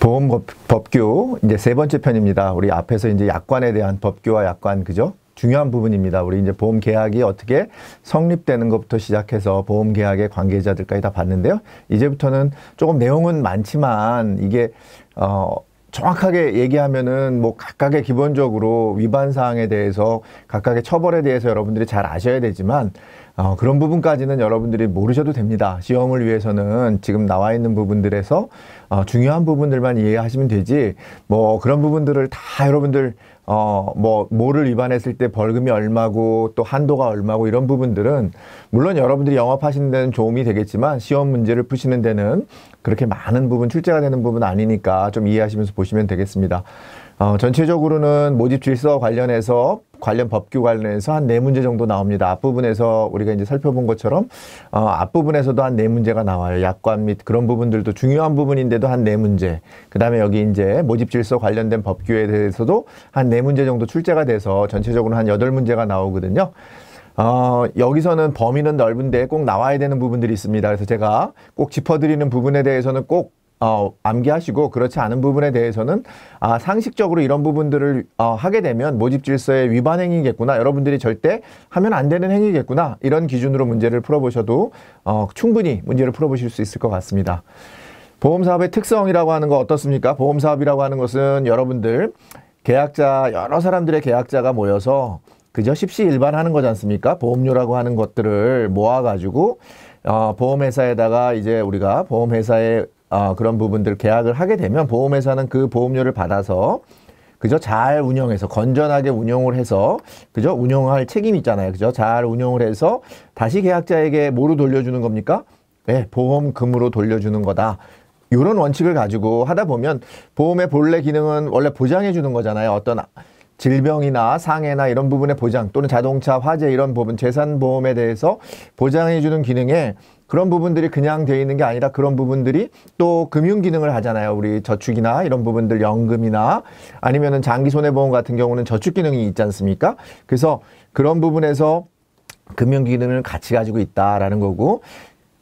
보험법규 이제 세 번째 편입니다. 우리 앞에서 이제 약관에 대한 법규와 약관, 그죠? 중요한 부분입니다. 우리 이제 보험 계약이 어떻게 성립되는 것부터 시작해서 보험 계약의 관계자들까지 다 봤는데요. 이제부터는 조금 내용은 많지만 이게 정확하게 얘기하면은 뭐 각각의 기본적으로 위반 사항에 대해서 각각의 처벌에 대해서 여러분들이 잘 아셔야 되지만 그런 부분까지는 여러분들이 모르셔도 됩니다. 시험을 위해서는 지금 나와 있는 부분들에서 중요한 부분들만 이해하시면 되지, 뭐 그런 부분들을 다 여러분들 뭐를 위반했을 때 벌금이 얼마고 또 한도가 얼마고 이런 부분들은 물론 여러분들이 영업하시는 데는 도움이 되겠지만 시험 문제를 푸시는 데는 그렇게 많은 부분 출제가 되는 부분 아니니까 좀 이해하시면서 보시면 되겠습니다. 전체적으로는 모집 질서 관련해서 관련 법규 관련해서 한 4문제 정도 나옵니다. 앞부분에서 우리가 이제 살펴본 것처럼 앞부분에서도 한 4문제가 나와요. 약관 및 그런 부분들도 중요한 부분인데도 한 4문제. 그 다음에 여기 이제 모집 질서 관련된 법규에 대해서도 한 4문제 정도 출제가 돼서 전체적으로 한 8문제가 나오거든요. 여기서는 범위는 넓은데 꼭 나와야 되는 부분들이 있습니다. 그래서 제가 꼭 짚어드리는 부분에 대해서는 꼭 암기하시고, 그렇지 않은 부분에 대해서는 상식적으로 이런 부분들을 하게 되면 모집 질서의 위반 행위겠구나, 여러분들이 절대 하면 안 되는 행위겠구나, 이런 기준으로 문제를 풀어보셔도 충분히 문제를 풀어보실 수 있을 것 같습니다. 보험사업의 특성이라고 하는 거 어떻습니까? 보험사업이라고 하는 것은 여러분들 계약자, 여러 사람들의 계약자가 모여서 그저 십시일반하는 거지 않습니까? 보험료라고 하는 것들을 모아가지고 보험회사에다가 이제 우리가 보험회사에 그런 부분들 계약을 하게 되면 보험회사는 그 보험료를 받아서 그저 잘 운영해서 건전하게 운용을 해서 그저 운영할 책임이 있잖아요. 그죠? 잘 운영을 해서 다시 계약자에게 뭐로 돌려주는 겁니까? 네, 보험금으로 돌려주는 거다. 이런 원칙을 가지고 하다 보면 보험의 본래 기능은 원래 보장해 주는 거잖아요. 어떤 질병이나 상해나 이런 부분의 보장, 또는 자동차, 화재 이런 부분, 재산보험에 대해서 보장해 주는 기능에 그런 부분들이 그냥 되어 있는 게 아니라 그런 부분들이 또 금융 기능을 하잖아요. 우리 저축이나 이런 부분들, 연금이나 아니면은 장기 손해보험 같은 경우는 저축 기능이 있지 않습니까? 그래서 그런 부분에서 금융 기능을 같이 가지고 있다라는 거고,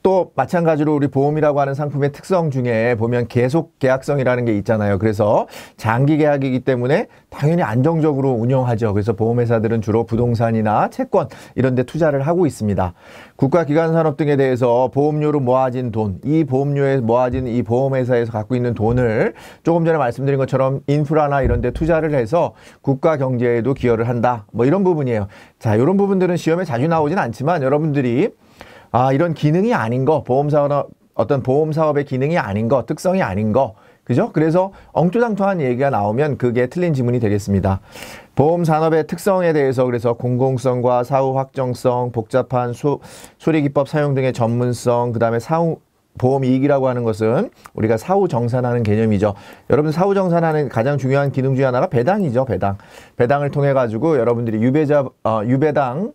또 마찬가지로 우리 보험이라고 하는 상품의 특성 중에 보면 계속 계약성이라는 게 있잖아요. 그래서 장기 계약이기 때문에 당연히 안정적으로 운영하죠. 그래서 보험회사들은 주로 부동산이나 채권 이런 데 투자를 하고 있습니다. 국가기관산업 등에 대해서 보험료로 모아진 돈, 이 보험료에 모아진 이 보험회사에서 갖고 있는 돈을 조금 전에 말씀드린 것처럼 인프라나 이런 데 투자를 해서 국가 경제에도 기여를 한다. 뭐 이런 부분이에요. 자, 이런 부분들은 시험에 자주 나오진 않지만 여러분들이 이런 기능이 아닌 거, 보험사업, 어떤 보험사업의 기능이 아닌 거, 특성이 아닌 거, 그죠? 그래서 엉뚱장뚱한 얘기가 나오면 그게 틀린 지문이 되겠습니다. 보험산업의 특성에 대해서 그래서 공공성과 사후 확정성, 복잡한 수리기법 사용 등의 전문성, 그 다음에 사후 보험이익이라고 하는 것은 우리가 사후 정산하는 개념이죠. 여러분 사후 정산하는 가장 중요한 기능 중에 하나가 배당이죠. 배당을 통해 가지고 여러분들이 유배당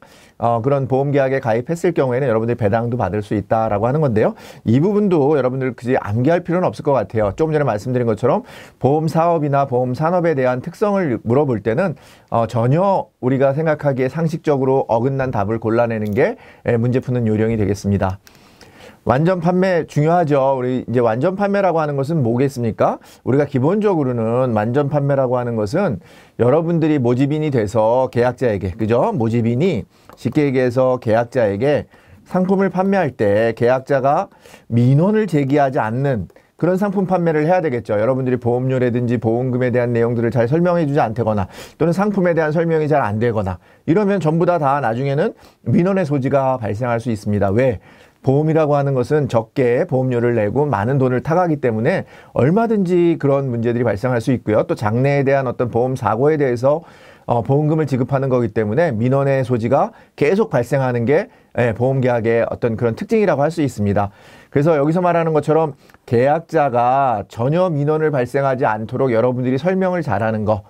그런 보험계약에 가입했을 경우에는 여러분들이 배당도 받을 수 있다라고 하는 건데요. 이 부분도 여러분들 그지 암기할 필요는 없을 것 같아요. 조금 전에 말씀드린 것처럼 보험사업이나 보험산업에 대한 특성을 물어볼 때는 전혀 우리가 생각하기에 상식적으로 어긋난 답을 골라내는 게 문제 푸는 요령이 되겠습니다. 완전 판매 중요하죠. 우리 이제 완전 판매라고 하는 것은 뭐겠습니까? 우리가 기본적으로는 완전 판매라고 하는 것은 여러분들이 모집인이 돼서 계약자에게, 그죠? 모집인이 쉽게 얘기해서 계약자에게 상품을 판매할 때 계약자가 민원을 제기하지 않는 그런 상품 판매를 해야 되겠죠. 여러분들이 보험료라든지 보험금에 대한 내용들을 잘 설명해 주지 않거나 또는 상품에 대한 설명이 잘 안 되거나 이러면 전부 다 나중에는 민원의 소지가 발생할 수 있습니다. 왜? 보험이라고 하는 것은 적게 보험료를 내고 많은 돈을 타가기 때문에 얼마든지 그런 문제들이 발생할 수 있고요. 또 장래에 대한 어떤 보험 사고에 대해서 보험금을 지급하는 거기 때문에 민원의 소지가 계속 발생하는 게 보험계약의 어떤 그런 특징이라고 할 수 있습니다. 그래서 여기서 말하는 것처럼 계약자가 전혀 민원을 발생하지 않도록 여러분들이 설명을 잘하는 거,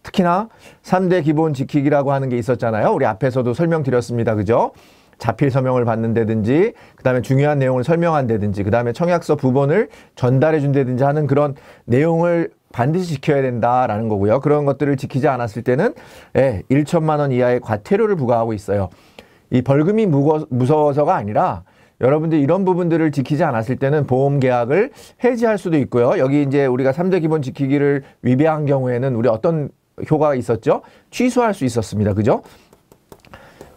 특히나 3대 기본 지키기라고 하는 게 있었잖아요. 우리 앞에서도 설명드렸습니다. 그죠? 자필 서명을 받는다든지, 그 다음에 중요한 내용을 설명한다든지, 그 다음에 청약서 부본을 전달해 준다든지 하는 그런 내용을 반드시 지켜야 된다라는 거고요. 그런 것들을 지키지 않았을 때는 1천만 원 이하의 과태료를 부과하고 있어요. 이 벌금이 무서워서가 아니라 여러분들 이런 부분들을 지키지 않았을 때는 보험 계약을 해지할 수도 있고요. 여기 이제 우리가 3대 기본 지키기를 위배한 경우에는 우리 어떤 효과가 있었죠? 취소할 수 있었습니다. 그죠?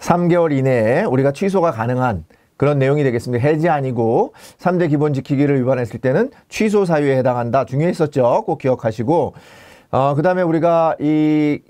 3개월 이내에 우리가 취소가 가능한 그런 내용이 되겠습니다. 해지 아니고 3대 기본 지키기를 위반했을 때는 취소 사유에 해당한다. 중요했었죠. 꼭 기억하시고 그 다음에 우리가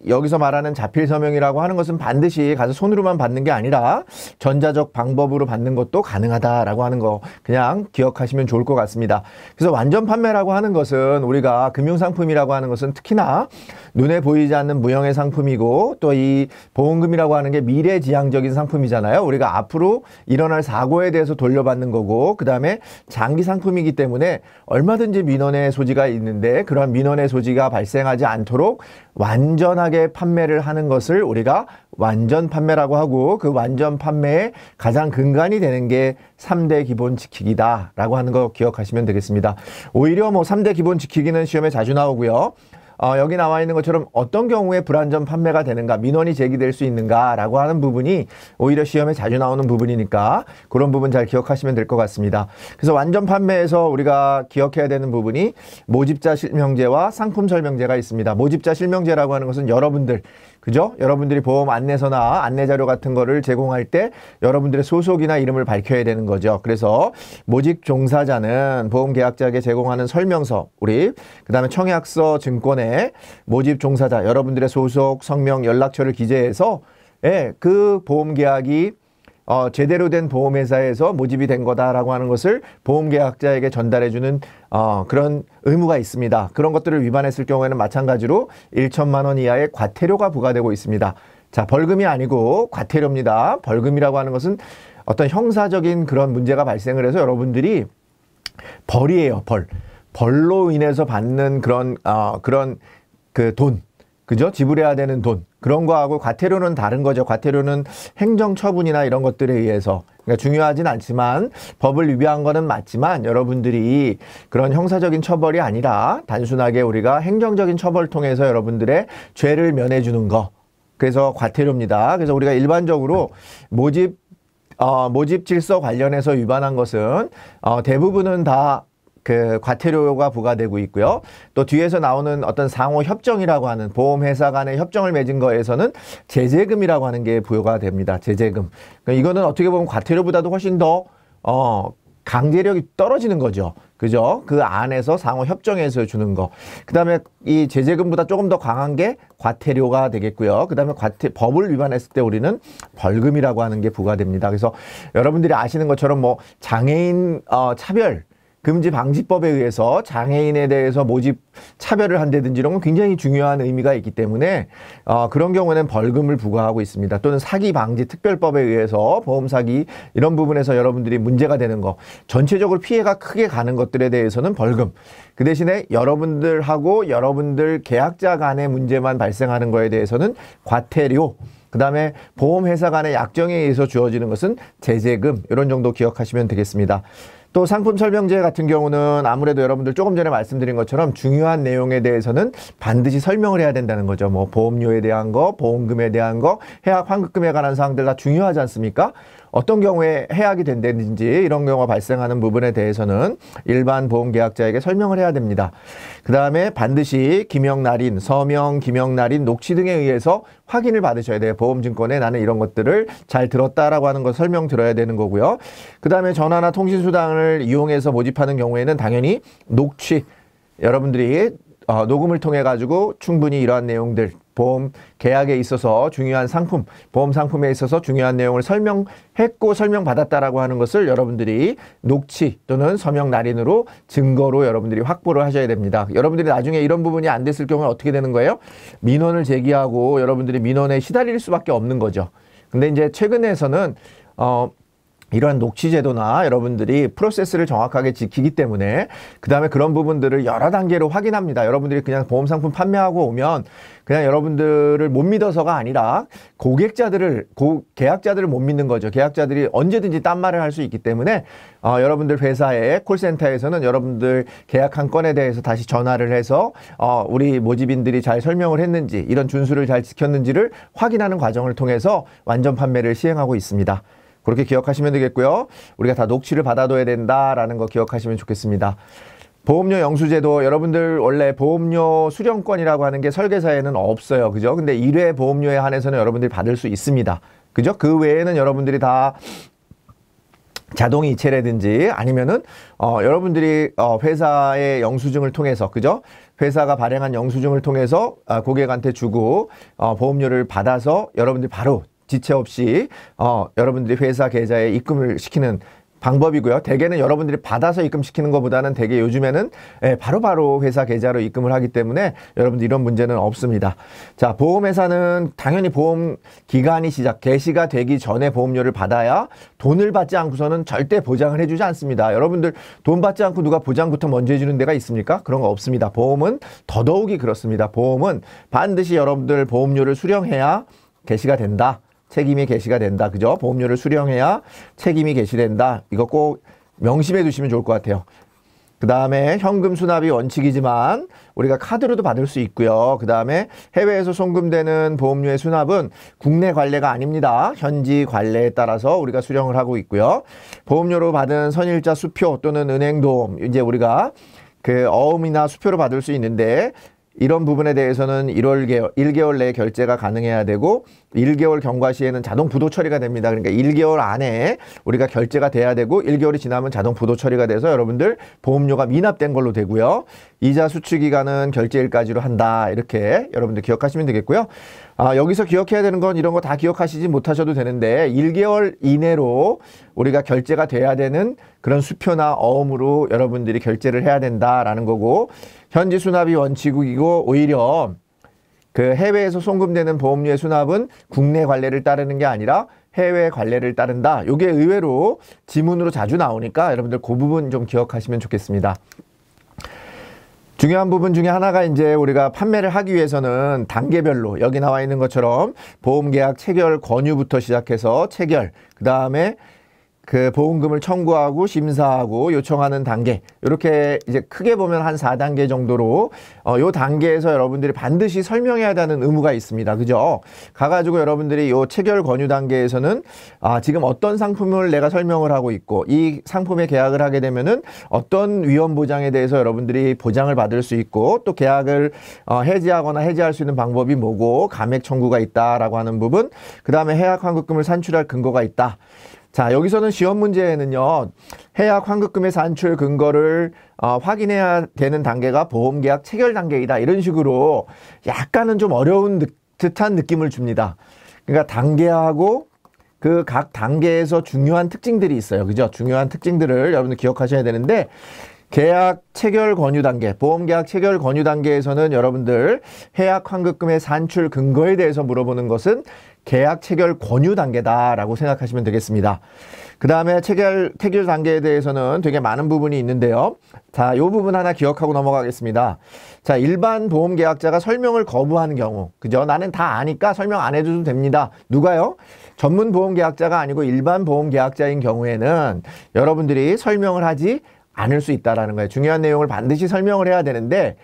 여기서 말하는 자필 서명이라고 하는 것은 반드시 가서 손으로만 받는 게 아니라 전자적 방법으로 받는 것도 가능하다라고 하는 거 그냥 기억하시면 좋을 것 같습니다. 그래서 완전 판매라고 하는 것은 우리가 금융상품이라고 하는 것은 특히나 눈에 보이지 않는 무형의 상품이고 또 이 보험금이라고 하는 게 미래지향적인 상품이잖아요. 우리가 앞으로 일어날 사고에 대해서 돌려받는 거고 그 다음에 장기 상품이기 때문에 얼마든지 민원의 소지가 있는데 그런 민원의 소지가 발생하지 않도록 완전하게 판매를 하는 것을 우리가 완전 판매라고 하고 그 완전 판매의 가장 근간이 되는 게 3대 기본 지키기다 라고 하는 거 기억하시면 되겠습니다. 오히려 뭐 3대 기본 지키기는 시험에 자주 나오고요. 여기 나와 있는 것처럼 어떤 경우에 불완전 판매가 되는가, 민원이 제기될 수 있는가 라고 하는 부분이 오히려 시험에 자주 나오는 부분이니까 그런 부분 잘 기억하시면 될 것 같습니다. 그래서 완전 판매에서 우리가 기억해야 되는 부분이 모집자 실명제와 상품 설명제가 있습니다. 모집자 실명제라고 하는 것은 여러분들, 그죠? 여러분들이 보험 안내서나 안내자료 같은 거를 제공할 때 여러분들의 소속이나 이름을 밝혀야 되는 거죠. 그래서 모집 종사자는 보험 계약자에게 제공하는 설명서, 그 다음에 청약서 증권에 모집 종사자, 여러분들의 소속, 성명, 연락처를 기재해서 그 보험 계약이 제대로 된 보험회사에서 모집이 된 거다라고 하는 것을 보험계약자에게 전달해주는 그런 의무가 있습니다. 그런 것들을 위반했을 경우에는 마찬가지로 1천만 원 이하의 과태료가 부과되고 있습니다. 자, 벌금이 아니고 과태료입니다. 벌금이라고 하는 것은 어떤 형사적인 그런 문제가 발생을 해서 여러분들이 벌이에요. 벌로 인해서 받는 그런 그 돈, 그죠? 지불해야 되는 돈. 그런 거하고 과태료는 다른 거죠. 과태료는 행정처분이나 이런 것들에 의해서, 그러니까 중요하진 않지만 법을 위배한 거는 맞지만 여러분들이 그런 형사적인 처벌이 아니라 단순하게 우리가 행정적인 처벌을 통해서 여러분들의 죄를 면해주는 거. 그래서 과태료입니다. 그래서 우리가 일반적으로 모집 질서 관련해서 위반한 것은 대부분은 다 그 과태료가 부과되고 있고요. 또 뒤에서 나오는 어떤 상호 협정이라고 하는 보험회사 간의 협정을 맺은 거에서는 제재금이라고 하는 게 부여가 됩니다. 제재금. 그러니까 이거는 어떻게 보면 과태료보다도 훨씬 더 강제력이 떨어지는 거죠. 그죠? 그 안에서 상호 협정에서 주는 거. 그 다음에 이 제재금보다 조금 더 강한 게 과태료가 되겠고요. 그 다음에 법을 위반했을 때 우리는 벌금이라고 하는 게 부과됩니다. 그래서 여러분들이 아시는 것처럼 뭐 장애인 차별 금지 방지법에 의해서 장애인에 대해서 모집 차별을 한다든지 이런 건 굉장히 중요한 의미가 있기 때문에 그런 경우에는 벌금을 부과하고 있습니다. 또는 사기 방지 특별법에 의해서 보험 사기 이런 부분에서 여러분들이 문제가 되는 거, 전체적으로 피해가 크게 가는 것들에 대해서는 벌금. 그 대신에 여러분들하고 여러분들 계약자 간의 문제만 발생하는 거에 대해서는 과태료. 그 다음에 보험회사 간의 약정에 의해서 주어지는 것은 제재금. 이런 정도 기억하시면 되겠습니다. 또 상품 설명제 같은 경우는 아무래도 여러분들 조금 전에 말씀드린 것처럼 중요한 내용에 대해서는 반드시 설명을 해야 된다는 거죠. 뭐 보험료에 대한 거, 보험금에 대한 거, 해약 환급금에 관한 사항들 다 중요하지 않습니까? 어떤 경우에 해약이 된다든지 이런 경우가 발생하는 부분에 대해서는 일반 보험계약자에게 설명을 해야 됩니다. 그 다음에 반드시 기명 날인, 서명, 기명 날인, 녹취 등에 의해서 확인을 받으셔야 돼요. 보험증권에 나는 이런 것들을 잘 들었다라고 하는 거 설명 들어야 되는 거고요. 그 다음에 전화나 통신수단을 이용해서 모집하는 경우에는 당연히 녹취, 여러분들이 녹음을 통해 가지고 충분히 이러한 내용들, 보험 계약에 있어서 중요한 상품, 보험 상품에 있어서 중요한 내용을 설명했고 설명받았다라고 하는 것을 여러분들이 녹취 또는 서명 날인으로 증거로 여러분들이 확보를 하셔야 됩니다. 여러분들이 나중에 이런 부분이 안 됐을 경우에 어떻게 되는 거예요? 민원을 제기하고 여러분들이 민원에 시달릴 수밖에 없는 거죠. 근데 이제 최근에서는 이러한 녹취제도나 여러분들이 프로세스를 정확하게 지키기 때문에 그 다음에 그런 부분들을 여러 단계로 확인합니다. 여러분들이 그냥 보험상품 판매하고 오면 그냥 여러분들을 못 믿어서가 아니라 계약자들을 못 믿는 거죠. 계약자들이 언제든지 딴 말을 할 수 있기 때문에 여러분들 회사의 콜센터에서는 여러분들 계약한 건에 대해서 다시 전화를 해서 우리 모집인들이 잘 설명을 했는지 이런 준수를 잘 지켰는지를 확인하는 과정을 통해서 완전 판매를 시행하고 있습니다. 그렇게 기억하시면 되겠고요. 우리가 다 녹취를 받아둬야 된다라는 거 기억하시면 좋겠습니다. 보험료 영수제도 여러분들 원래 보험료 수령권이라고 하는 게 설계사에는 없어요. 그죠? 근데 1회 보험료에 한해서는 여러분들이 받을 수 있습니다. 그죠? 그 외에는 여러분들이 다 자동 이체라든지 아니면은 여러분들이 회사의 영수증을 통해서 그죠? 회사가 발행한 영수증을 통해서 고객한테 주고 보험료를 받아서 여러분들이 바로 지체 없이 여러분들이 회사 계좌에 입금을 시키는 방법이고요. 대개는 여러분들이 받아서 입금시키는 것보다는 대개 요즘에는 바로바로 회사 계좌로 입금을 하기 때문에 여러분들 이런 문제는 없습니다. 자, 보험회사는 당연히 보험 기간이 개시가 되기 전에 보험료를 받아야 돈을 받지 않고서는 절대 보장을 해주지 않습니다. 여러분들 돈 받지 않고 누가 보장부터 먼저 해주는 데가 있습니까? 그런 거 없습니다. 보험은 더더욱이 그렇습니다. 보험은 반드시 여러분들 보험료를 수령해야 개시가 된다. 책임이 개시가 된다. 그죠? 보험료를 수령해야 책임이 개시된다. 이거 꼭 명심해 두시면 좋을 것 같아요. 그 다음에 현금 수납이 원칙이지만 우리가 카드로도 받을 수 있고요. 그 다음에 해외에서 송금되는 보험료의 수납은 국내 관례가 아닙니다. 현지 관례에 따라서 우리가 수령을 하고 있고요. 보험료로 받은 선일자 수표 또는 은행도움 이제 우리가 그 어음이나 수표로 받을 수 있는데 이런 부분에 대해서는 1개월 내에 결제가 가능해야 되고 1개월 경과 시에는 자동 부도 처리가 됩니다. 그러니까 1개월 안에 우리가 결제가 돼야 되고 1개월이 지나면 자동 부도 처리가 돼서 여러분들 보험료가 미납된 걸로 되고요. 이자 수취 기간은 결제일까지로 한다. 이렇게 여러분들 기억하시면 되겠고요. 여기서 기억해야 되는 건 이런 거 다 기억하시지 못하셔도 되는데 1개월 이내로 우리가 결제가 돼야 되는 그런 수표나 어음으로 여러분들이 결제를 해야 된다라는 거고 현지 수납이 원칙이고 오히려 그 해외에서 송금되는 보험료의 수납은 국내 관례를 따르는 게 아니라 해외 관례를 따른다. 이게 의외로 지문으로 자주 나오니까 여러분들 그 부분 좀 기억하시면 좋겠습니다. 중요한 부분 중에 하나가 이제 우리가 판매를 하기 위해서는 단계별로 여기 나와 있는 것처럼 보험계약 체결 권유부터 시작해서 체결, 그 다음에 그 보험금을 청구하고 심사하고 요청하는 단계 이렇게 이제 크게 보면 한 4단계 정도로 요 단계에서 여러분들이 반드시 설명해야 되는 의무가 있습니다. 그죠? 가가지고 여러분들이 요 체결 권유 단계에서는 지금 어떤 상품을 내가 설명을 하고 있고 이 상품에 계약을 하게 되면은 어떤 위험 보장에 대해서 여러분들이 보장을 받을 수 있고 또 계약을 해지하거나 해지할 수 있는 방법이 뭐고 감액 청구가 있다라고 하는 부분 그 다음에 해약 환급금을 산출할 근거가 있다. 자, 여기서는 시험 문제에는요, 해약 환급금의 산출 근거를 확인해야 되는 단계가 보험계약 체결 단계이다. 이런 식으로 약간은 좀 어려운 듯한 느낌을 줍니다. 그러니까 단계하고 그 각 단계에서 중요한 특징들이 있어요. 그죠? 중요한 특징들을 여러분들 기억하셔야 되는데, 계약 체결 권유 단계, 보험계약 체결 권유 단계에서는 여러분들 해약 환급금의 산출 근거에 대해서 물어보는 것은 계약 체결 권유 단계다라고 생각하시면 되겠습니다. 그 다음에 체결 단계에 대해서는 되게 많은 부분이 있는데요. 자, 이 부분 하나 기억하고 넘어가겠습니다. 자, 일반 보험계약자가 설명을 거부하는 경우, 그죠? 나는 다 아니까 설명 안 해줘도 됩니다. 누가요? 전문 보험계약자가 아니고 일반 보험계약자인 경우에는 여러분들이 설명을 하지 않을 수 있다라는 거예요. 중요한 내용을 반드시 설명을 해야 되는데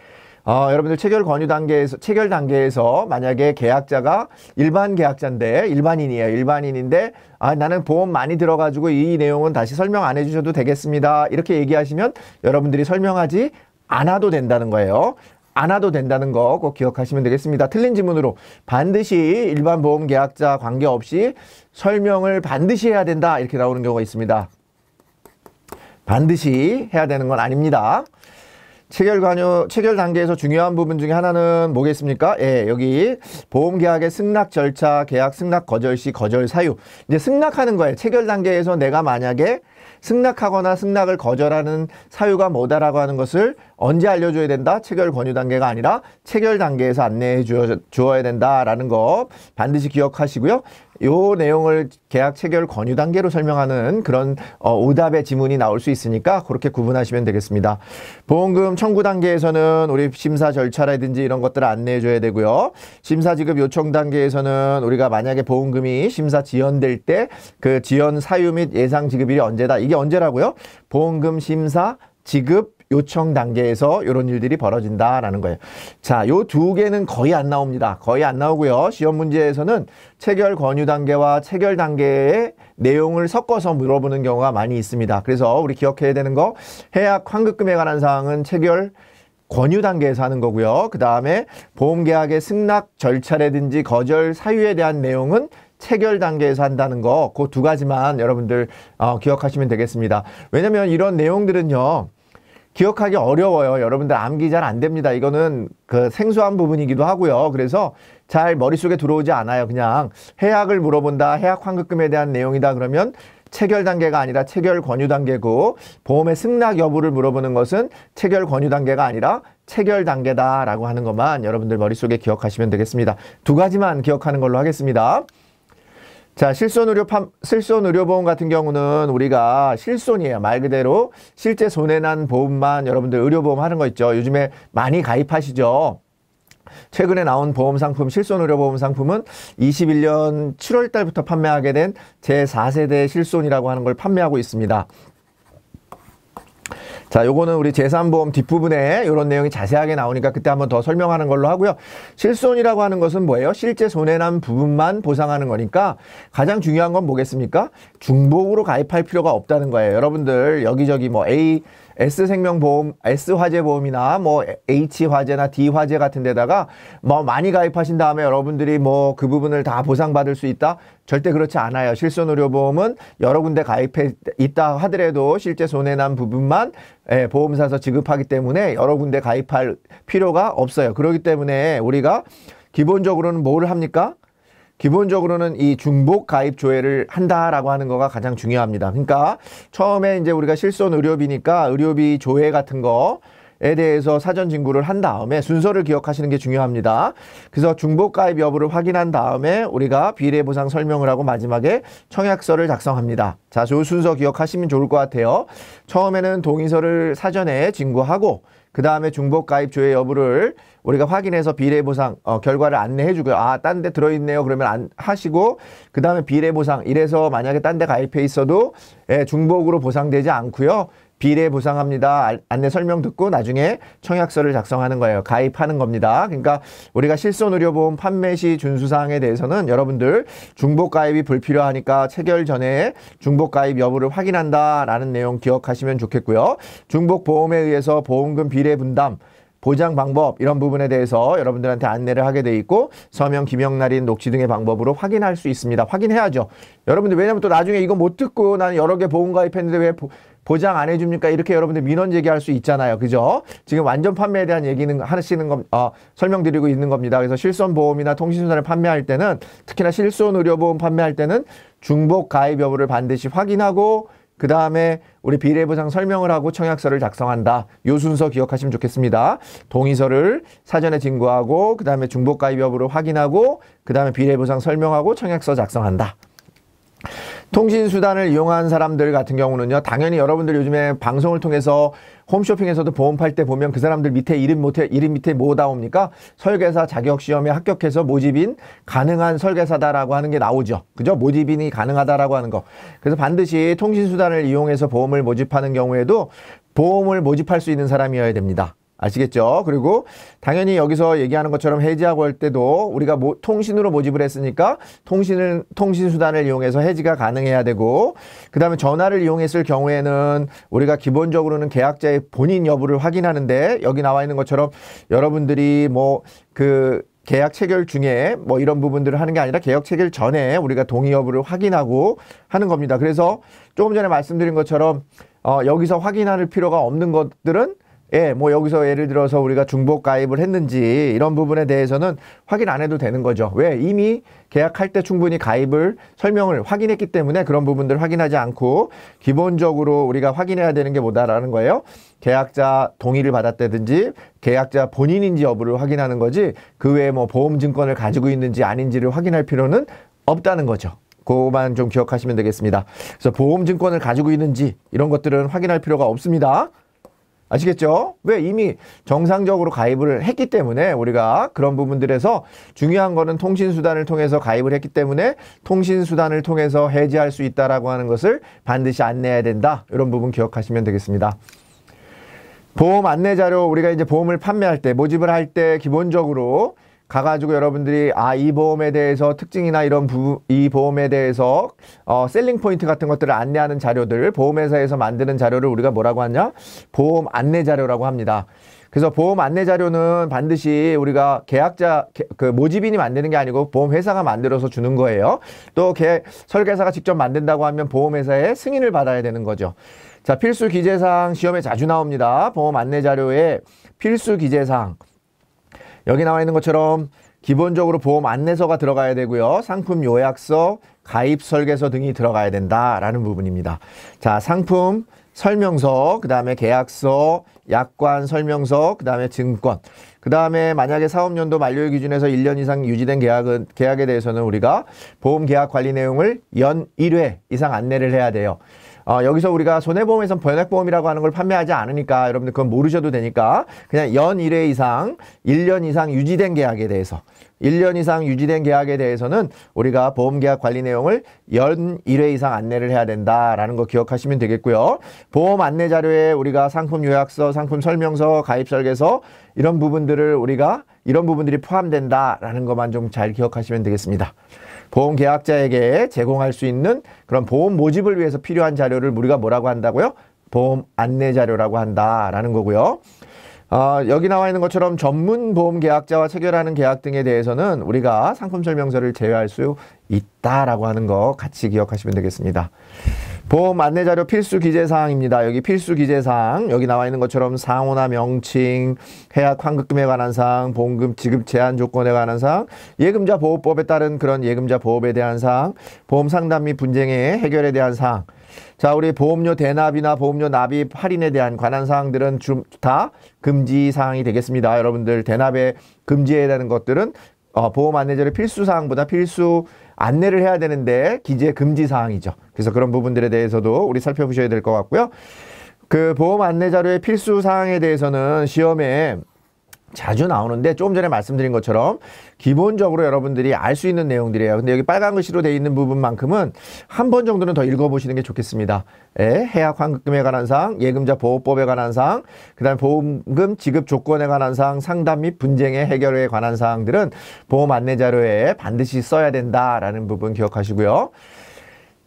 여러분들 체결 단계에서 만약에 계약자가 일반 계약자인데 일반인이에요. 일반인인데 나는 보험 많이 들어가지고 이 내용은 다시 설명 안 해주셔도 되겠습니다. 이렇게 얘기하시면 여러분들이 설명하지 않아도 된다는 거예요. 안 와도 된다는 거 꼭 기억하시면 되겠습니다. 틀린 지문으로 반드시 일반 보험 계약자 관계없이 설명을 반드시 해야 된다 이렇게 나오는 경우가 있습니다. 반드시 해야 되는 건 아닙니다. 체결 단계에서 중요한 부분 중에 하나는 뭐겠습니까? 예, 여기 보험계약의 승낙 절차, 계약 승낙 거절 시 거절 사유. 이제 승낙하는 거예요. 체결 단계에서 내가 만약에 승낙하거나 승낙을 거절하는 사유가 뭐다라고 하는 것을 언제 알려줘야 된다? 체결 권유 단계가 아니라 체결 단계에서 안내해 주어야 된다라는 거 반드시 기억하시고요. 요 내용을 계약 체결 권유 단계로 설명하는 그런 오답의 지문이 나올 수 있으니까 그렇게 구분하시면 되겠습니다. 보험금 청구 단계에서는 우리 심사 절차라든지 이런 것들을 안내해 줘야 되고요. 심사 지급 요청 단계에서는 우리가 만약에 보험금이 심사 지연될 때 그 지연 사유 및 예상 지급일이 언제다. 이게 언제라고요? 보험금 심사 지급 요청 단계에서 이런 일들이 벌어진다라는 거예요. 자, 요 두 개는 거의 안 나옵니다. 거의 안 나오고요. 시험 문제에서는 체결 권유 단계와 체결 단계의 내용을 섞어서 물어보는 경우가 많이 있습니다. 그래서 우리 기억해야 되는 거, 해약 환급금에 관한 사항은 체결 권유 단계에서 하는 거고요. 그 다음에 보험계약의 승낙 절차라든지 거절 사유에 대한 내용은 체결 단계에서 한다는 거, 그 두 가지만 여러분들 기억하시면 되겠습니다. 왜냐면 이런 내용들은요, 기억하기 어려워요. 여러분들 암기 잘 안 됩니다. 이거는 그 생소한 부분이기도 하고요. 그래서 잘 머릿속에 들어오지 않아요. 그냥 해약을 물어본다, 해약 환급금에 대한 내용이다 그러면 체결 단계가 아니라 체결 권유 단계고, 보험의 승낙 여부를 물어보는 것은 체결 권유 단계가 아니라 체결 단계다라고 하는 것만 여러분들 머릿속에 기억하시면 되겠습니다. 두 가지만 기억하는 걸로 하겠습니다. 자, 실손의료보험 같은 경우는 우리가 실손이에요. 말 그대로 실제 손해난 보험만 여러분들 의료보험 하는 거 있죠. 요즘에 많이 가입하시죠. 최근에 나온 보험 상품, 실손의료보험 상품은 21년 7월 달부터 판매하게 된 제4세대 실손이라고 하는 걸 판매하고 있습니다. 자, 요거는 우리 제3보험 뒷부분에 이런 내용이 자세하게 나오니까 그때 한번 더 설명하는 걸로 하고요. 실손이라고 하는 것은 뭐예요? 실제 손해난 부분만 보상하는 거니까 가장 중요한 건 뭐겠습니까? 중복으로 가입할 필요가 없다는 거예요. 여러분들 여기저기 뭐 S생명보험, S화재보험이나 뭐 H화재나 D화재 같은 데다가 뭐 많이 가입하신 다음에 여러분들이 뭐 그 부분을 다 보상받을 수 있다? 절대 그렇지 않아요. 실손의료보험은 여러 군데 가입해 있다 하더라도 실제 손해난 부분만 보험사에서 지급하기 때문에 여러 군데 가입할 필요가 없어요. 그렇기 때문에 우리가 기본적으로는 뭘 합니까? 기본적으로는 이 중복 가입 조회를 한다라고 하는 거가 가장 중요합니다. 그러니까 처음에 이제 우리가 실손 의료비니까 의료비 조회 같은 거에 대해서 사전 진구를 한 다음에 순서를 기억하시는 게 중요합니다. 그래서 중복 가입 여부를 확인한 다음에 우리가 비례 보상 설명을 하고 마지막에 청약서를 작성합니다. 자, 그 순서 기억하시면 좋을 것 같아요. 처음에는 동의서를 사전에 진구하고 그 다음에 중복 가입 조회 여부를 우리가 확인해서 비례 보상 결과를 안내해 주고요. 아, 딴 데 들어있네요. 그러면 안 하시고 그 다음에 비례 보상, 이래서 만약에 딴 데 가입해 있어도 중복으로 보상되지 않고요. 비례 보상합니다. 안내 설명 듣고 나중에 청약서를 작성하는 거예요. 가입하는 겁니다. 그러니까 우리가 실손의료보험 판매 시 준수사항에 대해서는 여러분들 중복 가입이 불필요하니까 체결 전에 중복 가입 여부를 확인한다라는 내용 기억하시면 좋겠고요. 중복 보험에 의해서 보험금 비례 분담 보장 방법 이런 부분에 대해서 여러분들한테 안내를 하게 돼 있고 서명, 기명 날인, 녹취 등의 방법으로 확인할 수 있습니다. 확인해야죠. 여러분들 왜냐면 또 나중에 이거 못 듣고 나는 여러 개 보험 가입했는데 왜 보장 안 해줍니까? 이렇게 여러분들 민원 제기할 수 있잖아요. 그죠? 지금 완전 판매에 대한 얘기는 하시는 설명드리고 있는 겁니다. 그래서 실손보험이나 통신수단을 판매할 때는 특히나 실손의료보험 판매할 때는 중복 가입 여부를 반드시 확인하고 그 다음에 우리 비례보상 설명을 하고 청약서를 작성한다. 요 순서 기억하시면 좋겠습니다. 동의서를 사전에 진구하고 그 다음에 중복 가입 여부를 확인하고 그 다음에 비례보상 설명하고 청약서 작성한다. 통신수단을 이용한 사람들 같은 경우는요, 당연히 여러분들 요즘에 방송을 통해서 홈쇼핑에서도 보험 팔 때 보면 그 사람들 밑에 이름 밑에 뭐 나옵니까? 설계사 자격시험에 합격해서 모집인 가능한 설계사다라고 하는 게 나오죠. 그죠? 모집인이 가능하다라고 하는 거. 그래서 반드시 통신수단을 이용해서 보험을 모집하는 경우에도 보험을 모집할 수 있는 사람이어야 됩니다. 아시겠죠? 그리고 당연히 여기서 얘기하는 것처럼 해지하고 할 때도 우리가 통신으로 모집을 했으니까 통신수단을 이용해서 해지가 가능해야 되고 그 다음에 전화를 이용했을 경우에는 우리가 기본적으로는 계약자의 본인 여부를 확인하는데 여기 나와 있는 것처럼 여러분들이 계약 체결 중에 뭐 이런 부분들을 하는 게 아니라 계약 체결 전에 우리가 동의 여부를 확인하고 하는 겁니다. 그래서 조금 전에 말씀드린 것처럼 여기서 확인할 필요가 없는 것들은 뭐 여기서 예를 들어서 우리가 중복 가입을 했는지 이런 부분에 대해서는 확인 안 해도 되는 거죠. 왜? 이미 계약할 때 충분히 가입을 설명을 확인했기 때문에 그런 부분들을 확인하지 않고 기본적으로 우리가 확인해야 되는 게 뭐다라는 거예요. 계약자 동의를 받았다든지 계약자 본인인지 여부를 확인하는 거지 그 외에 뭐 보험증권을 가지고 있는지 아닌지를 확인할 필요는 없다는 거죠. 그거만 좀 기억하시면 되겠습니다. 그래서 보험증권을 가지고 있는지 이런 것들은 확인할 필요가 없습니다. 아시겠죠? 왜? 이미 정상적으로 가입을 했기 때문에 우리가 그런 부분들에서 중요한 거는 통신수단을 통해서 가입을 했기 때문에 통신수단을 통해서 해지할 수 있다라고 하는 것을 반드시 안내해야 된다. 이런 부분 기억하시면 되겠습니다. 보험 안내자료, 우리가 이제 보험을 판매할 때, 모집을 할 때 기본적으로 가가지고 여러분들이 이 보험에 대해서 특징이나 이 보험에 대해서 셀링 포인트 같은 것들을 안내하는 자료들, 보험회사에서 만드는 자료를 우리가 뭐라고 하냐? 보험 안내 자료라고 합니다. 그래서 보험 안내 자료는 반드시 우리가 계약자, 모집인이 만드는 게 아니고 보험회사가 만들어서 주는 거예요. 또 설계사가 직접 만든다고 하면 보험회사의 승인을 받아야 되는 거죠. 자, 필수 기재사항 시험에 자주 나옵니다. 보험 안내 자료에 필수 기재사항. 여기 나와 있는 것처럼 기본적으로 보험 안내서가 들어가야 되고요. 상품 요약서, 가입 설계서 등이 들어가야 된다라는 부분입니다. 자, 상품 설명서, 그 다음에 계약서, 약관 설명서, 그 다음에 증권. 그 다음에 만약에 사업연도 만료일 기준에서 1년 이상 유지된 계약에 대해서는 우리가 보험 계약 관리 내용을 연 1회 이상 안내를 해야 돼요. 여기서 우리가 손해보험에선 변액보험이라고 하는 걸 판매하지 않으니까 여러분들 그건 모르셔도 되니까 그냥 연 1회 이상, 1년 이상 유지된 계약에 대해서 1년 이상 유지된 계약에 대해서는 우리가 보험계약 관리 내용을 연 1회 이상 안내를 해야 된다라는 거 기억하시면 되겠고요. 보험 안내 자료에 우리가 상품 요약서, 상품 설명서, 가입 설계서 이런 부분들이 포함된다라는 것만 좀 잘 기억하시면 되겠습니다. 보험 계약자에게 제공할 수 있는 그런 보험 모집을 위해서 필요한 자료를 우리가 뭐라고 한다고요? 보험 안내 자료라고 한다라는 거고요. 여기 나와 있는 것처럼 전문 보험 계약자와 체결하는 계약 등에 대해서는 우리가 상품 설명서를 제외할 수 있다라고 하는 거 같이 기억하시면 되겠습니다. 보험 안내 자료 필수 기재사항입니다. 여기 필수 기재사항, 여기 나와 있는 것처럼 상호나 명칭, 해약 환급금에 관한 사항, 보험금 지급 제한 조건에 관한 사항, 예금자 보호법에 따른 그런 예금자 보호에 대한 사항, 보험 상담 및 분쟁의 해결에 대한 사항. 자, 우리 보험료 대납이나 보험료 납입 할인에 대한 관한 사항들은 다 금지 사항이 되겠습니다. 여러분들 대납에 금지해야 되는 것들은 보험 안내자료 필수 사항보다 필수 안내를 해야 되는데 기재 금지 사항이죠. 그래서 그런 부분들에 대해서도 우리 살펴보셔야 될 것 같고요. 그 보험 안내 자료의 필수 사항에 대해서는 시험에 자주 나오는데 조금 전에 말씀드린 것처럼 기본적으로 여러분들이 알 수 있는 내용들이에요. 근데 여기 빨간 글씨로 되어 있는 부분만큼은 한 번 정도는 더 읽어보시는 게 좋겠습니다. 해약 환급금에 관한 사항, 예금자 보호법에 관한 사항, 그 다음에 보험금 지급 조건에 관한 사항, 상담 및 분쟁의 해결에 관한 사항들은 보험 안내 자료에 반드시 써야 된다라는 부분 기억하시고요.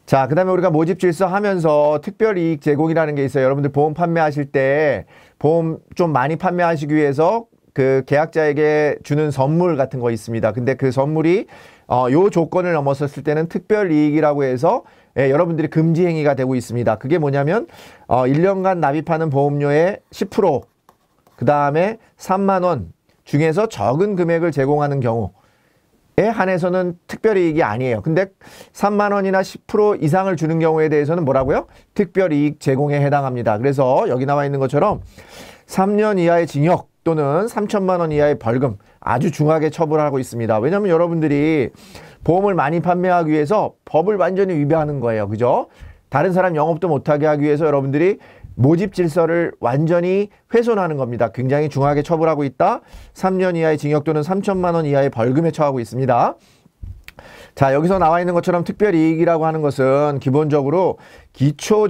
자, 그 다음에 우리가 모집 질서 하면서 특별이익 제공이라는 게 있어요. 여러분들 보험 판매하실 때 보험 좀 많이 판매하시기 위해서 그 계약자에게 주는 선물 같은 거 있습니다. 근데 그 선물이 요 조건을 넘어섰을 때는 특별이익이라고 해서 여러분들이 금지 행위가 되고 있습니다. 그게 뭐냐면 1년간 납입하는 보험료의 10%, 그 다음에 3만 원 중에서 적은 금액을 제공하는 경우에 한해서는 특별이익이 아니에요. 근데 3만 원이나 10% 이상을 주는 경우에 대해서는 뭐라고요? 특별이익 제공에 해당합니다. 그래서 여기 나와 있는 것처럼 3년 이하의 징역 또는 3천만 원 이하의 벌금 아주 중하게 처벌하고 있습니다. 왜냐하면 여러분들이 보험을 많이 판매하기 위해서 법을 완전히 위배하는 거예요. 그죠? 다른 사람 영업도 못하게 하기 위해서 여러분들이 모집 질서를 완전히 훼손하는 겁니다. 굉장히 중하게 처벌하고 있다. 3년 이하의 징역 또는 3천만 원 이하의 벌금에 처하고 있습니다. 자, 여기서 나와 있는 것처럼 특별이익이라고 하는 것은 기본적으로 기초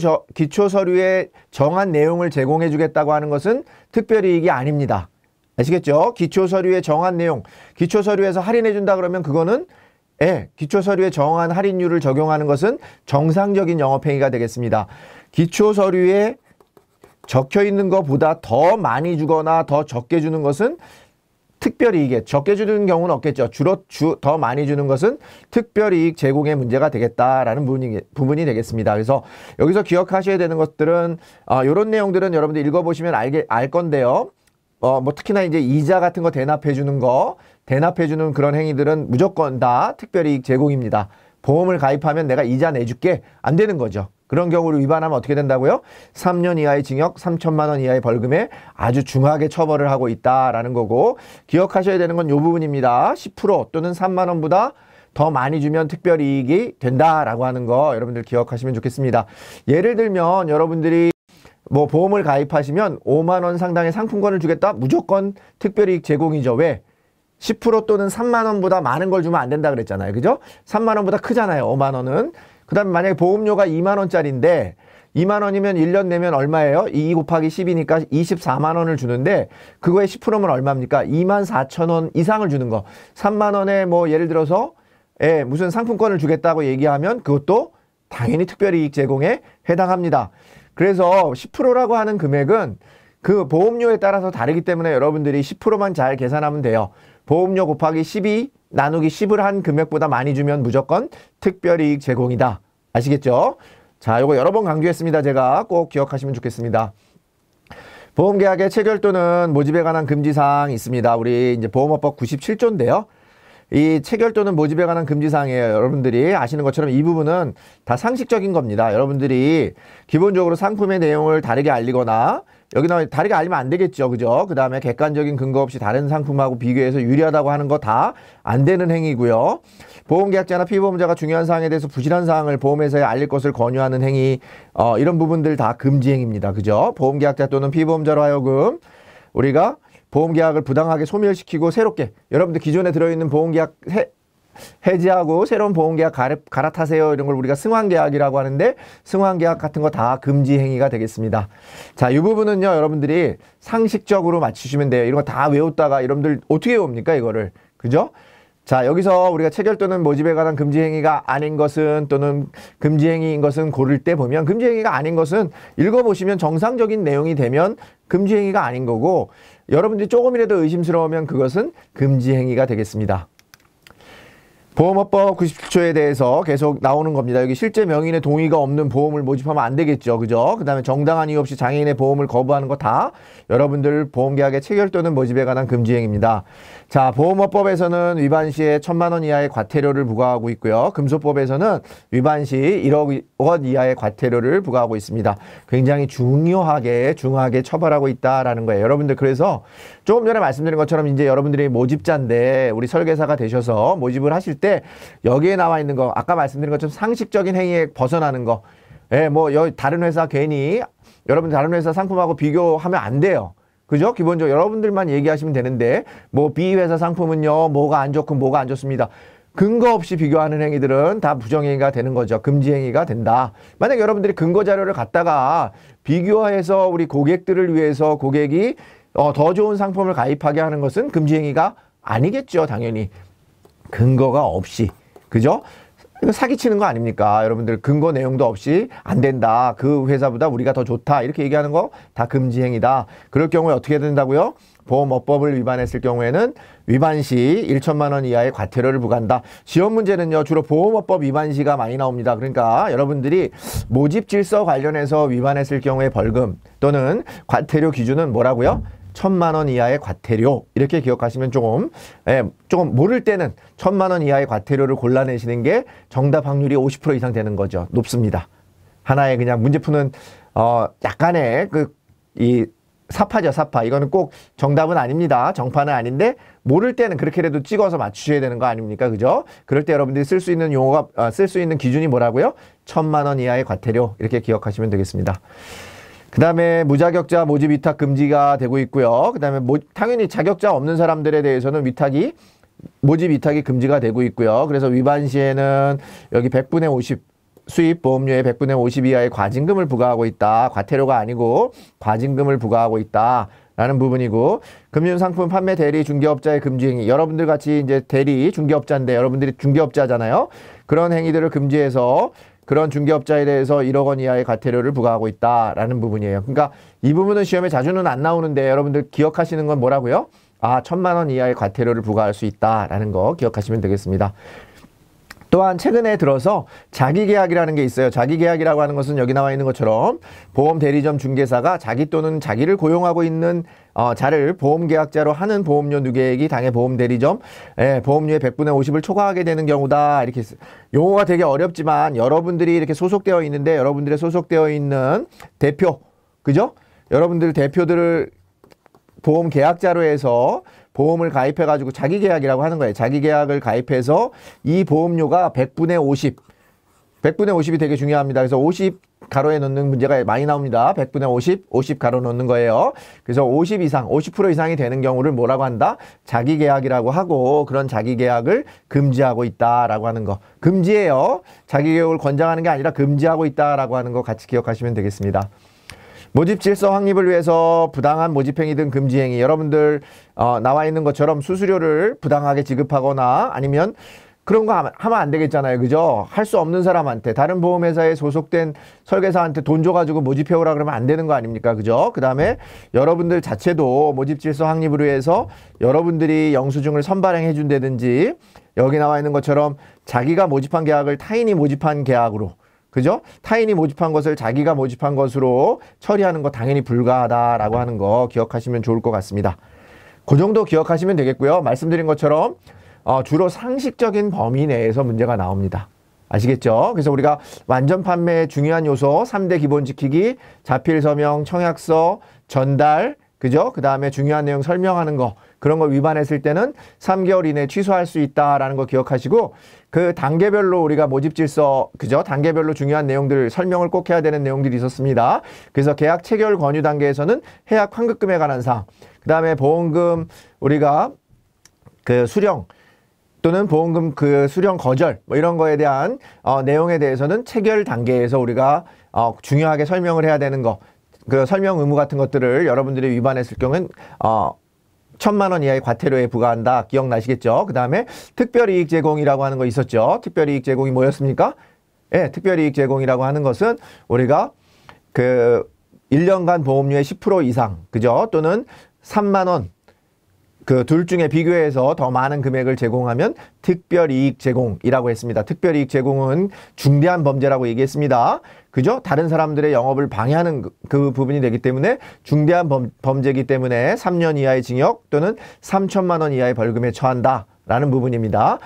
서류에 정한 내용을 제공해 주겠다고 하는 것은 특별이익이 아닙니다. 아시겠죠? 기초 서류에 정한 내용, 기초 서류에서 할인해 준다 그러면 그거는 기초 서류에 정한 할인율을 적용하는 것은 정상적인 영업행위가 되겠습니다. 기초 서류에 적혀 있는 것보다 더 많이 주거나 더 적게 주는 것은 특별이익에, 적게 주는 경우는 없겠죠. 더 많이 주는 것은 특별이익 제공의 문제가 되겠다라는 부분이 되겠습니다. 그래서 여기서 기억하셔야 되는 것들은 이런 내용들은 여러분들 읽어보시면 알 건데요. 뭐 특히나 이제 이자 같은 거 대납해 주는 그런 행위들은 무조건 다 특별이익 제공입니다. 보험을 가입하면 내가 이자 내줄게 안 되는 거죠. 그런 경우를 위반하면 어떻게 된다고요? 3년 이하의 징역, 3천만 원 이하의 벌금에 아주 중하게 처벌을 하고 있다라는 거고, 기억하셔야 되는 건 이 부분입니다. 10% 또는 3만 원보다 더 많이 주면 특별이익이 된다라고 하는 거 여러분들 기억하시면 좋겠습니다. 예를 들면 여러분들이 뭐 보험을 가입하시면 5만 원 상당의 상품권을 주겠다? 무조건 특별이익 제공이죠. 왜? 10% 또는 3만 원보다 많은 걸 주면 안 된다 그랬잖아요. 그죠? 3만 원보다 크잖아요. 5만 원은. 그 다음에 만약에 보험료가 2만 원짜리인데 2만 원이면 1년 내면 얼마예요? 2 곱하기 10이니까 24만 원을 주는데 그거의 10%면 얼마입니까? 2만 4천 원 이상을 주는 거. 3만 원에 뭐 예를 들어서 무슨 상품권을 주겠다고 얘기하면 그것도 당연히 특별이익 제공에 해당합니다. 그래서 10%라고 하는 금액은 그 보험료에 따라서 다르기 때문에 여러분들이 10%만 잘 계산하면 돼요. 보험료 곱하기 12 나누기 10을 한 금액보다 많이 주면 무조건 특별이익 제공이다. 아시겠죠? 자, 요거 여러 번 강조했습니다. 제가 꼭 기억하시면 좋겠습니다. 보험계약의 체결 또는 모집에 관한 금지사항이 있습니다. 우리 이제 보험업법 97조인데요. 이 체결 또는 모집에 관한 금지사항이에요. 여러분들이 아시는 것처럼 이 부분은 다 상식적인 겁니다. 여러분들이 기본적으로 상품의 내용을 다르게 알리거나 여기는 다르게 알리면 안 되겠죠. 그죠? 그 다음에 객관적인 근거 없이 다른 상품하고 비교해서 유리하다고 하는 거 다 안 되는 행위고요. 보험계약자나 피보험자가 중요한 사항에 대해서 부실한 사항을 보험회사에 알릴 것을 권유하는 행위, 이런 부분들 다 금지 행위입니다. 그죠? 보험계약자 또는 피보험자로 하여금 우리가 보험계약을 부당하게 소멸시키고 새롭게 여러분들 기존에 들어있는 보험계약 해지하고 새로운 보험계약 갈아타세요. 이런 걸 우리가 승환계약이라고 하는데 승환계약 같은 거 다 금지 행위가 되겠습니다. 자, 이 부분은요 여러분들이 상식적으로 맞추시면 돼요. 이런 거 다 외웠다가 여러분들 어떻게 외웁니까 이거를. 그죠? 자, 여기서 우리가 체결 또는 모집에 관한 금지행위가 아닌 것은 또는 금지행위인 것은 고를 때 보면 금지행위가 아닌 것은 읽어보시면 정상적인 내용이 되면 금지행위가 아닌 거고 여러분들이 조금이라도 의심스러우면 그것은 금지행위가 되겠습니다. 보험업법 97조에 대해서 계속 나오는 겁니다. 여기 실제 명인의 동의가 없는 보험을 모집하면 안 되겠죠. 그죠? 그 다음에 정당한 이유 없이 장애인의 보험을 거부하는 거 다 여러분들 보험계약의 체결 또는 모집에 관한 금지행위입니다. 자, 보험업법에서는 위반 시에 1,000만 원 이하의 과태료를 부과하고 있고요. 금소법에서는 위반 시 1억 원 이하의 과태료를 부과하고 있습니다. 굉장히 중하게 처벌하고 있다라는 거예요. 여러분들 그래서 조금 전에 말씀드린 것처럼 이제 여러분들이 모집자인데 우리 설계사가 되셔서 모집을 하실 때 여기에 나와 있는 거 아까 말씀드린 것처럼 상식적인 행위에 벗어나는 거 뭐 다른 회사 괜히 여러분 다른 회사 상품하고 비교하면 안 돼요. 그죠? 기본적으로 여러분들만 얘기하시면 되는데 뭐 B 회사 상품은요 뭐가 안 좋고 뭐가 안 좋습니다. 근거 없이 비교하는 행위들은 다 부정행위가 되는 거죠. 금지행위가 된다. 만약 여러분들이 근거 자료를 갖다가 비교해서 우리 고객들을 위해서 고객이 더 좋은 상품을 가입하게 하는 것은 금지행위가 아니겠죠. 당연히. 근거가 없이. 그죠? 이거 사기치는 거 아닙니까? 여러분들 근거 내용도 없이 안 된다. 그 회사보다 우리가 더 좋다. 이렇게 얘기하는 거 다 금지행위다. 그럴 경우에 어떻게 된다고요? 보험업법을 위반했을 경우에는 위반 시 1,000만 원 이하의 과태료를 부과한다. 시험 문제는요. 주로 보험업법 위반 시가 많이 나옵니다. 그러니까 여러분들이 모집 질서 관련해서 위반했을 경우에 벌금 또는 과태료 기준은 뭐라고요? 1,000만 원 이하의 과태료 이렇게 기억하시면 조금 모를 때는 1,000만 원 이하의 과태료를 골라내시는 게 정답 확률이 50% 이상 되는 거죠. 높습니다. 하나의 그냥 문제 푸는 약간의 이 사파죠, 사파. 이거는 꼭 정답은 아닙니다. 정파는 아닌데 모를 때는 그렇게라도 찍어서 맞추셔야 되는 거 아닙니까? 그죠? 그럴 때 여러분들이 쓸 수 있는 용어가 쓸 수 있는 기준이 뭐라고요? 1,000만 원 이하의 과태료 이렇게 기억하시면 되겠습니다. 그 다음에 무자격자 모집 위탁 금지가 되고 있고요. 그 다음에 당연히 자격자 없는 사람들에 대해서는 모집 위탁이 금지가 되고 있고요. 그래서 위반 시에는 여기 100분의 50 수입 보험료의 100분의 50 이하의 과징금을 부과하고 있다. 과태료가 아니고 과징금을 부과하고 있다. 라는 부분이고 금융상품 판매 대리 중개업자의 금지행위 여러분들 같이 이제 대리 중개업자인데 여러분들이 중개업자잖아요. 그런 행위들을 금지해서 그런 중개업자에 대해서 1억 원 이하의 과태료를 부과하고 있다라는 부분이에요. 그러니까 이 부분은 시험에 자주는 안 나오는데 여러분들 기억하시는 건 뭐라고요? 1,000만 원 이하의 과태료를 부과할 수 있다라는 거 기억하시면 되겠습니다. 또한 최근에 들어서 자기계약이라는 게 있어요. 자기계약이라고 하는 것은 여기 나와 있는 것처럼 보험대리점 중개사가 자기 또는 자기를 고용하고 있는 자를 보험계약자로 하는 보험료 누계액이 당해 보험대리점 보험료의 100분의 50을 초과하게 되는 경우다. 이렇게 용어가 되게 어렵지만 여러분들이 이렇게 소속되어 있는데 여러분들의 소속되어 있는 대표, 그죠? 여러분들 대표들을 보험계약자로 해서 보험을 가입해가지고 자기계약이라고 하는 거예요. 자기계약을 가입해서 이 보험료가 100분의 50, 100분의 50이 되게 중요합니다. 그래서 50 가로에 넣는 문제가 많이 나옵니다. 100분의 50, 50 가로 넣는 거예요. 그래서 50 이상, 50% 이상이 되는 경우를 뭐라고 한다? 자기계약이라고 하고, 그런 자기계약을 금지하고 있다라고 하는 거. 금지예요. 자기계약을 권장하는 게 아니라 금지하고 있다라고 하는 거 같이 기억하시면 되겠습니다. 모집 질서 확립을 위해서 부당한 모집행위 등 금지행위, 여러분들 나와 있는 것처럼 수수료를 부당하게 지급하거나 아니면 그런 거 하면 안 되겠잖아요. 그죠? 할 수 없는 사람한테, 다른 보험회사에 소속된 설계사한테 돈 줘가지고 모집해오라 그러면 안 되는 거 아닙니까? 그죠? 그 다음에 여러분들 자체도 모집 질서 확립을 위해서 여러분들이 영수증을 선발행해 준다든지, 여기 나와 있는 것처럼 자기가 모집한 계약을 타인이 모집한 계약으로, 그죠? 타인이 모집한 것을 자기가 모집한 것으로 처리하는 거 당연히 불가하다라고 하는 거 기억하시면 좋을 것 같습니다. 그 정도 기억하시면 되겠고요. 말씀드린 것처럼 주로 상식적인 범위 내에서 문제가 나옵니다. 아시겠죠? 그래서 우리가 완전 판매의 중요한 요소 3대 기본 지키기, 자필 서명, 청약서, 전달, 그죠? 그 다음에 중요한 내용 설명하는 거, 그런 거 위반했을 때는 3개월 이내에 취소할 수 있다라는 거 기억하시고, 그 단계별로 우리가 모집 질서, 그죠? 단계별로 중요한 내용들 설명을 꼭 해야 되는 내용들이 있었습니다. 그래서 계약 체결 권유 단계에서는 해약 환급금에 관한 사항, 그 다음에 보험금 우리가 그 수령 또는 보험금 그 수령 거절 뭐 이런 거에 대한 내용에 대해서는 체결 단계에서 우리가 중요하게 설명을 해야 되는 거, 그 설명 의무 같은 것들을 여러분들이 위반했을 경우는 1,000만 원 이하의 과태료에 부과한다. 기억나시겠죠? 그 다음에 특별이익 제공이라고 하는 거 있었죠. 특별이익 제공이 뭐였습니까? 예, 특별이익 제공이라고 하는 것은 우리가 그 1년간 보험료의 10% 이상, 그죠? 또는 3만 원, 그 둘 중에 비교해서 더 많은 금액을 제공하면 특별이익 제공이라고 했습니다. 특별이익 제공은 중대한 범죄라고 얘기했습니다. 그죠? 다른 사람들의 영업을 방해하는 그 부분이 되기 때문에 중대한 범죄이기 때문에 3년 이하의 징역 또는 3천만 원 이하의 벌금에 처한다라는 부분입니다.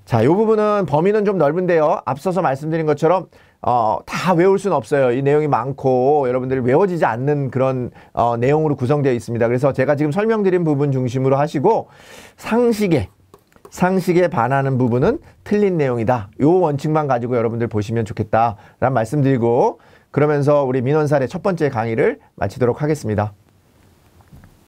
자, 이 부분은 범위는 좀 넓은데요. 앞서서 말씀드린 것처럼 다 외울 수는 없어요. 이 내용이 많고 여러분들이 외워지지 않는 그런 내용으로 구성되어 있습니다. 그래서 제가 지금 설명드린 부분 중심으로 하시고 상식에 반하는 부분은 틀린 내용이다. 이 원칙만 가지고 여러분들 보시면 좋겠다라는 말씀드리고, 그러면서 우리 민원 사례 첫 번째 강의를 마치도록 하겠습니다.